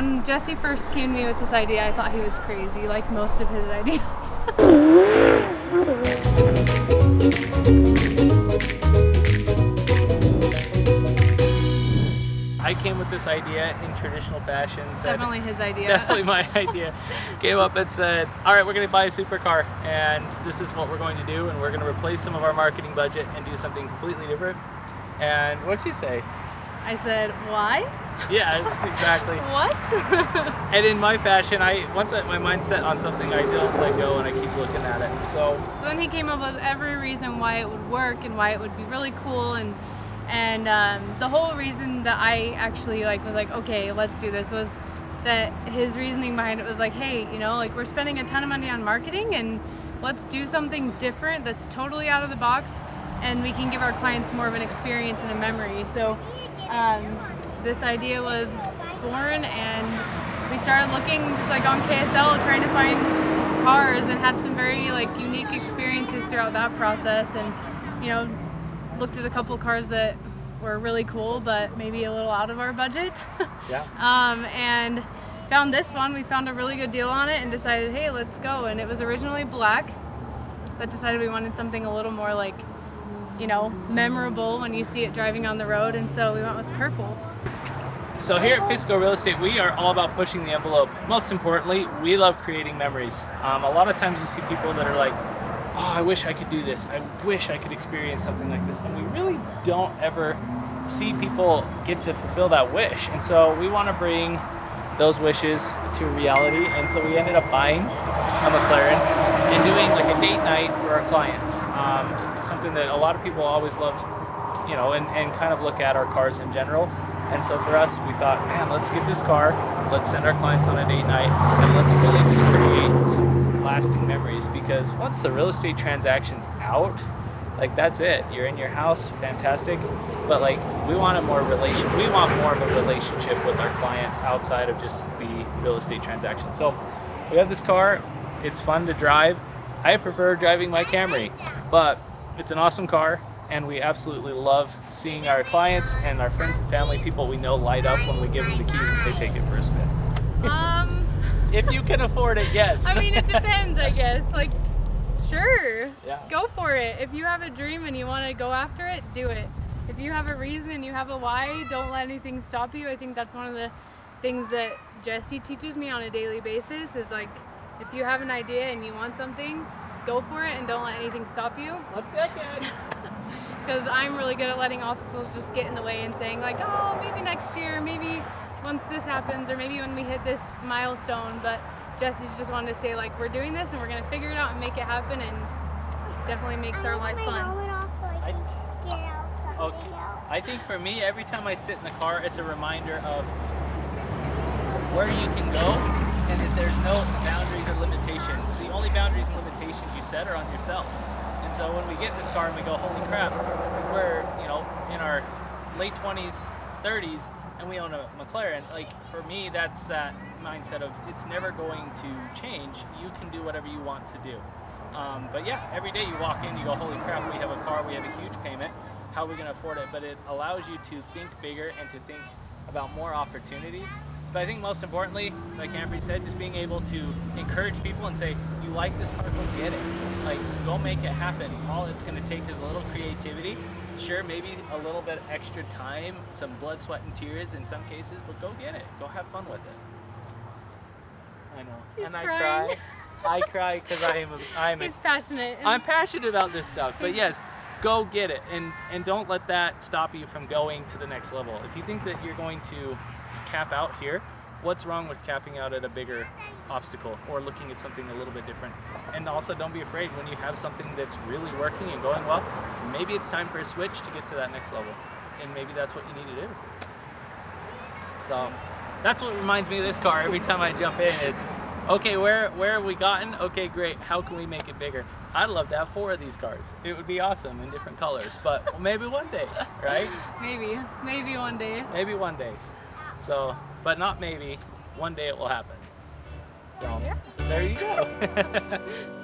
when Jesse first came to me with this idea, I thought he was crazy, like most of his ideas. I came with this idea in traditional fashion. Definitely his idea. Definitely my idea. Came up and said, all right, we're going to buy a supercar, and this is what we're going to do, and we're going to replace some of our marketing budget and do something completely different. And what'd you say? I said, why? Yeah, exactly. What? And in my fashion, once my mind's set on something, I don't let go and I keep looking at it. So then he came up with every reason why it would work and why it would be really cool, and the whole reason that I actually was like, okay, let's do this, was that his reasoning behind it was like, hey, you know, like, we're spending a ton of money on marketing, and let's do something different that's totally out of the box, and we can give our clients more of an experience and a memory. So this idea was born, and we started looking just like on KSL, trying to find cars, and had some very unique experiences throughout that process, and you know, looked at a couple cars that were really cool but maybe a little out of our budget. Yeah. And found this one. We found a really good deal on it and decided, hey, let's go. And it was originally black, but decided we wanted something a little more memorable when you see it driving on the road, and so we went with purple. So here at Fisco Real Estate, we are all about pushing the envelope. Most importantly, we love creating memories. A lot of times you see people that are like, oh, I wish I could do this. I wish I could experience something like this. And we really don't ever see people get to fulfill that wish. And so we want to bring those wishes to reality. And so we ended up buying a McLaren and doing a date night for our clients. Something that a lot of people always love, you know, and kind of look at our cars in general. And so for us, we thought, man, let's get this car, let's send our clients on a date night, and let's really just create some lasting memories, because once the real estate transaction's out, that's it. You're in your house, fantastic. But we want more of a relationship with our clients outside of just the real estate transaction. So we have this car, it's fun to drive. I prefer driving my Camry, but it's an awesome car. And we absolutely love seeing our clients and our friends and family, people we know, light up when we give them the keys and say, take it for a spin. If you can afford it, yes. I mean, it depends, I guess. Sure, yeah. Go for it. If you have a dream and you want to go after it, do it. If you have a reason and you have a why, don't let anything stop you. I think that's one of the things that Jesse teaches me on a daily basis is if you have an idea and you want something, go for it and don't let anything stop you. 1 second. Because I'm really good at letting obstacles just get in the way and saying oh, maybe next year, maybe once this happens, or maybe when we hit this milestone. But Jesse's just wanted to say we're doing this and we're going to figure it out and make it happen, and definitely makes our life fun. I think for me, every time I sit in the car, it's a reminder of where you can go, and that there's no boundaries or limitations. The only boundaries and limitations you set are on yourself. And so when we get in this car and we go, holy crap, we're in our late 20s, 30s, and we own a McLaren, for me, that's that mindset of it's never going to change. You can do whatever you want to do. But yeah, every day you walk in, you go, holy crap, we have a car, we have a huge payment. How are we going to afford it? But it allows you to think bigger and to think about more opportunities. But I think most importantly, like Amber said, just being able to encourage people and say, you like this car, go get it. Go make it happen. All it's going to take is a little creativity. Sure, maybe a little bit extra time, some blood, sweat, and tears in some cases, but go get it. Go have fun with it. I know. He's and I crying. cry. I cry because He's passionate. I'm passionate about this stuff. But yes, go get it. And don't let that stop you from going to the next level. If you think that you're going to cap out here, what's wrong with capping out at a bigger obstacle or looking at something a little bit different? And also, don't be afraid when you have something that's really working and going well, maybe it's time for a switch to get to that next level. And maybe that's what you need to do. So that's what reminds me of this car every time I jump in is, okay, where have we gotten? Okay, great. How can we make it bigger? I'd love to have 4 of these cars. It would be awesome in different colors, but maybe one day, right? Maybe one day. Maybe one day. So, but not maybe, one day it will happen. So, yeah. There you go.